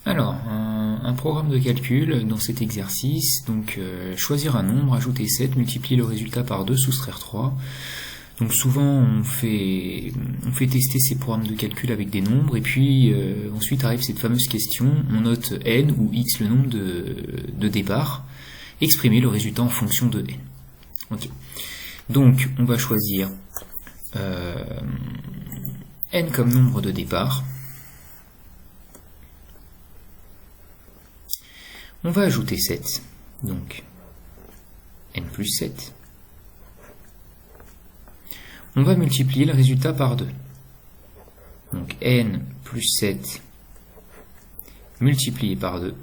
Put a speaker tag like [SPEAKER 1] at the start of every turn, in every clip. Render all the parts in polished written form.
[SPEAKER 1] Alors, un programme de calcul dans cet exercice, donc choisir un nombre, ajouter 7, multiplier le résultat par 2, soustraire 3. Donc souvent on fait tester ces programmes de calcul avec des nombres, et puis ensuite arrive cette fameuse question, on note n ou x le nombre de départ, exprimer le résultat en fonction de n. Okay. Donc on va choisir n comme nombre de départ. On va ajouter 7, donc n plus 7. On va multiplier le résultat par 2. Donc n plus 7 multiplié par 2.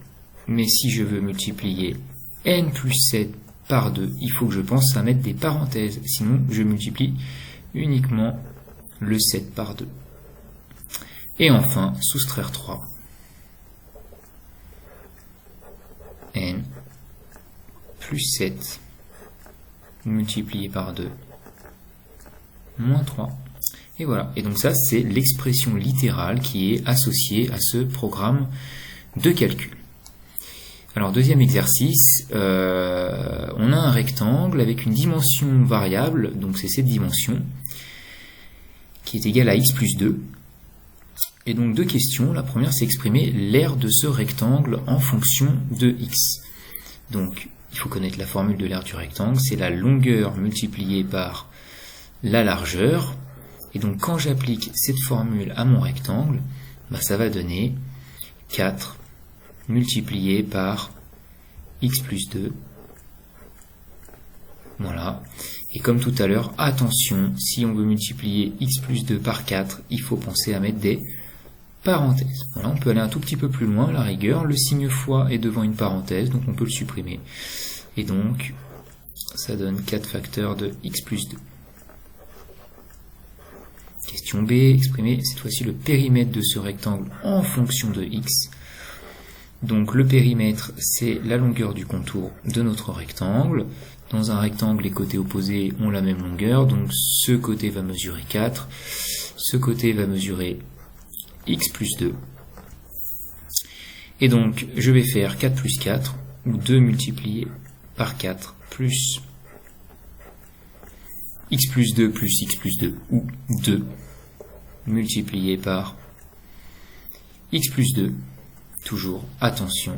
[SPEAKER 1] Mais si je veux multiplier n plus 7 par 2, il faut que je pense à mettre des parenthèses. Sinon, je multiplie uniquement le 7 par 2. Et enfin, soustraire 3. N plus 7 multiplié par 2 moins 3. Et voilà. Et donc ça, c'est l'expression littérale qui est associée à ce programme de calcul. Alors, deuxième exercice, on a un rectangle avec une dimension variable, donc c'est cette dimension, qui est égale à x plus 2. Et donc deux questions. La première, c'est exprimer l'aire de ce rectangle en fonction de x. Donc, il faut connaître la formule de l'aire du rectangle, c'est la longueur multipliée par la largeur. Et donc, quand j'applique cette formule à mon rectangle, ça va donner 4 multiplié par x plus 2. Voilà. Et comme tout à l'heure, attention, si on veut multiplier x plus 2 par 4, il faut penser à mettre des parenthèses. Voilà, on peut aller un tout petit peu plus loin, à la rigueur, le signe fois est devant une parenthèse, donc on peut le supprimer. Et donc, ça donne 4 facteurs de x plus 2. Question B, exprimer cette fois-ci le périmètre de ce rectangle en fonction de x. Donc le périmètre, c'est la longueur du contour de notre rectangle. Dans un rectangle, les côtés opposés ont la même longueur, donc ce côté va mesurer 4, ce côté va mesurer x plus 2. Et donc, je vais faire 4 plus 4, ou 2 multiplié par 4, plus x plus 2 plus x plus 2, ou 2 multiplié par x plus 2. Toujours, attention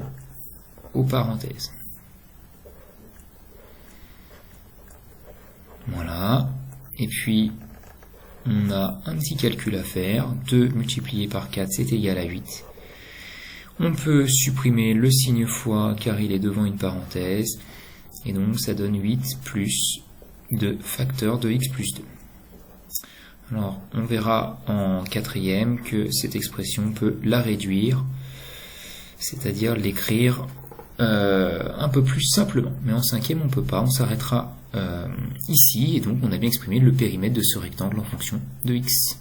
[SPEAKER 1] aux parenthèses. Voilà. Et puis, on a un petit calcul à faire. 2 multiplié par 4, c'est égal à 8. On peut supprimer le signe fois car il est devant une parenthèse. Et donc, ça donne 8 plus 2 facteurs de x plus 2. Alors, on verra en quatrième que cette expression, on peut la réduire, c'est-à-dire l'écrire un peu plus simplement. Mais en cinquième, on ne peut pas, on s'arrêtera ici, et donc on a bien exprimé le périmètre de ce rectangle en fonction de x.